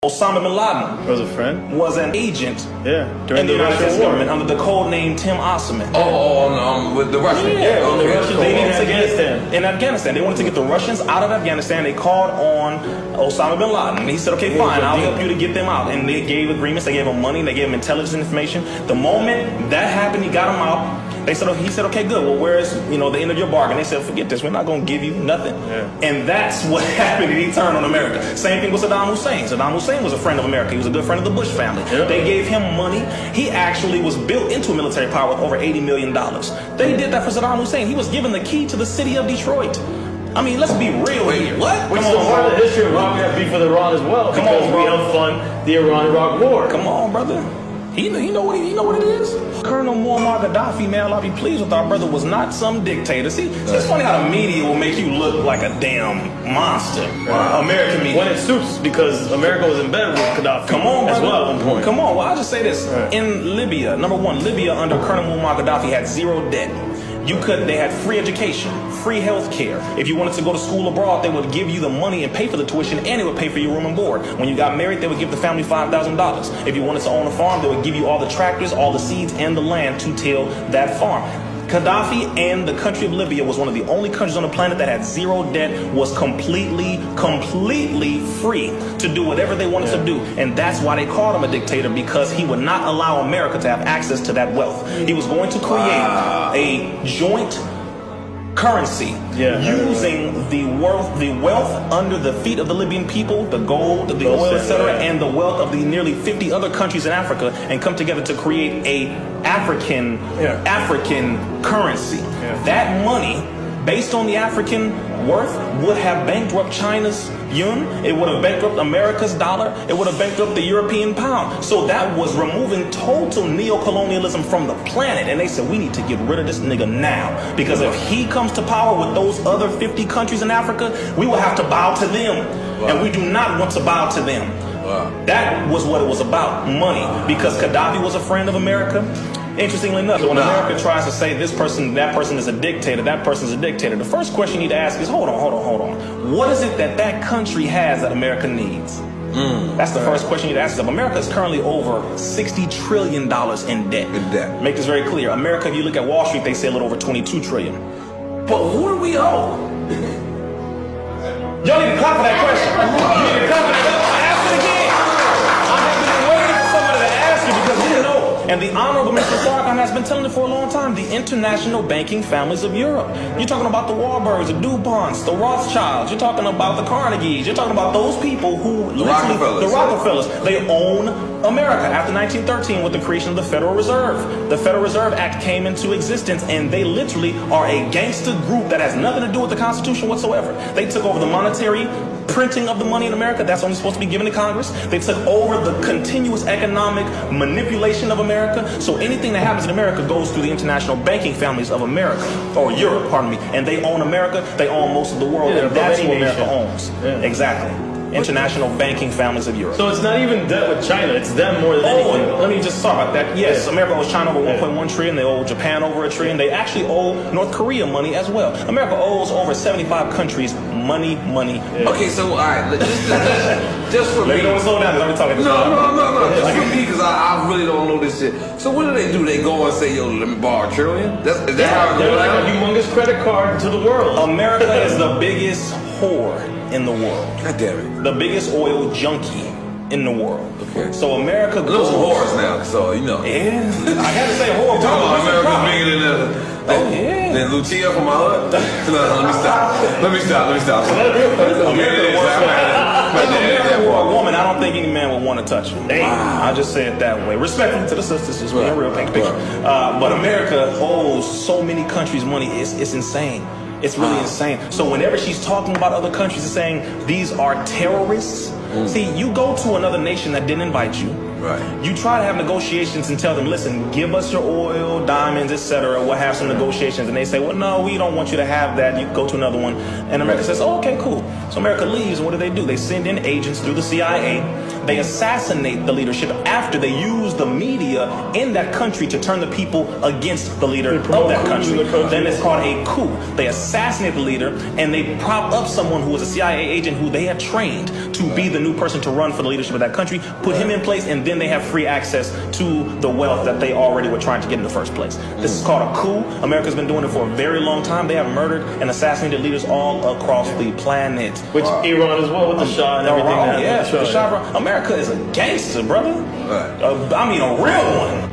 Osama bin Laden Was a friend? was an agent During in the the United States Russian War. government under the code name Tim Osman. With the Russians. Yeah, the Russians, they in needed to get Afghanistan. in Afghanistan. They wanted to get the Russians out of Afghanistan. They called on Osama bin Laden. And he said, okay, fine, I'll help you to get them out. And they gave agreements, they gave him money, they gave him intelligence information. The moment that happened, he got him out. He said, okay, good. Well, where's the end of your bargain? They said, forget this. We're not going to give you nothing. And that's what happened. And he turned on America. Same thing with Saddam Hussein. Saddam Hussein was a friend of America. He was a good friend of the Bush family. They gave him money. He actually was built into a military power with over $80 million. They did that for Saddam Hussein. He was given the key to the city of Detroit. I mean, let's be real here. What? Which is a part of the history of why we have beef with Iran as well. Come because on, we bro. helped fund the Iran-Iraq War. Come on, brother. He know what it is. Colonel Muammar Gaddafi, man, I'll be pleased with our brother, was not some dictator. See, it's funny how the media will make you look like a damn monster. American media. When it suits, because America was in bed with Gaddafi. Come on, as brother. well at one point. Come on. Well, I'll just say this. In Libya, number one, Libya under Colonel Muammar Gaddafi had zero debt. They had free education, free health care. If you wanted to go to school abroad, they would give you the money and pay for the tuition, and they would pay for your room and board. When you got married, they would give the family $5,000. If you wanted to own a farm, they would give you all the tractors, all the seeds, and the land to till that farm. Gaddafi and the country of Libya was one of the only countries on the planet that had zero debt, was completely free to do whatever they wanted to do. And that's why they called him a dictator, because he would not allow America to have access to that wealth. He was going to create a joint currency using the wealth under the feet of the Libyan people, the gold, the oil, etc., and the wealth of the nearly 50 other countries in Africa, and come together to create a African currency. That money, based on the African worth, would have bankrupt China's yuan. It would have bankrupt America's dollar. It would have bankrupt the European pound. So that was removing total neocolonialism from the planet. And they said, we need to get rid of this nigga now. Because if he comes to power with those other 50 countries in Africa, we will have to bow to them. And we do not want to bow to them. That was what it was about, money. Because Gaddafi was a friend of America. Interestingly enough, when America tries to say this person, that person is a dictator, that person is a dictator, the first question you need to ask is, hold on. What is it that country has that America needs? That's the first question you need to ask yourself. America is currently over $60 trillion in debt. Make this very clear. America, if you look at Wall Street, they say a little over $22 trillion. But who do we owe? Y'all need to clap for that question. You need to clap for that. Ask it again. I have been waiting for somebody to ask you, because you know. And the Honorable Mr. Farrakhan has been telling it for a long time. The international banking families of Europe. You're talking about the Warburgs, the DuPonts, the Rothschilds. You're talking about the Carnegies. You're talking about those people who the Rockefellers. They own America after 1913 with the creation of the Federal Reserve. The Federal Reserve Act came into existence, and they literally are a gangster group that has nothing to do with the Constitution whatsoever. They took over the monetary printing of the money in America. That's only supposed to be given to Congress. They took over the continuous economic manipulation of America. So anything that happens in America goes through the international banking families of America, or Europe, pardon me. And they own America. They own most of the world. And that's who America owns. Exactly. International banking families of Europe. So it's not even debt with China, it's them more than anything. Let me just talk about that. Yes, America owes China over 1.1 trillion. They owe Japan over $1 trillion. They actually owe North Korea money as well. America owes over 75 countries money. Okay, so all right, just for Let me. me know what's going on. Let me talk. No. Just for me, because I really don't know this shit. So what do? They go and say, yo, let me borrow $1 trillion? Is that how it They're goes like down? a humongous credit card to the world. America is the biggest whore in the world. God damn it. The biggest oil junkie in the world. Okay. So America Those goes. are whores now, so you know. Yeah, I had to say whore. Talking about America's bigger yeah. than Lucia from my hood. No, let me stop. America were a woman, I don't think any man would want to touch her. I just say it that way. Respectfully to the sisters, just being real, paint the picture. But America owes so many countries money. It's insane. It's really insane. So whenever she's talking about other countries and saying these are terrorists, see, you go to another nation that didn't invite you. Right. You try to have negotiations and tell them, listen, give us your oil, diamonds, etc. We'll have some negotiations. And they say, well, no, we don't want you to have that. You go to another one. And America says, oh, okay, cool. So America leaves, and what do? They send in agents through the CIA. They assassinate the leadership after they use the media in that country to turn the people against the leader of that country. Then it's called a coup. They assassinate the leader and they prop up someone who was a CIA agent who they had trained to be the new person to run for the leadership of that country, put him in place, and then they have free access to the wealth that they already were trying to get in the first place. This is called a coup. America's been doing it for a very long time. They have murdered and assassinated leaders all across the planet. Which Iran as well with the Shah and everything. Yeah, the Shah. America is a gangster, brother. I mean, a real one.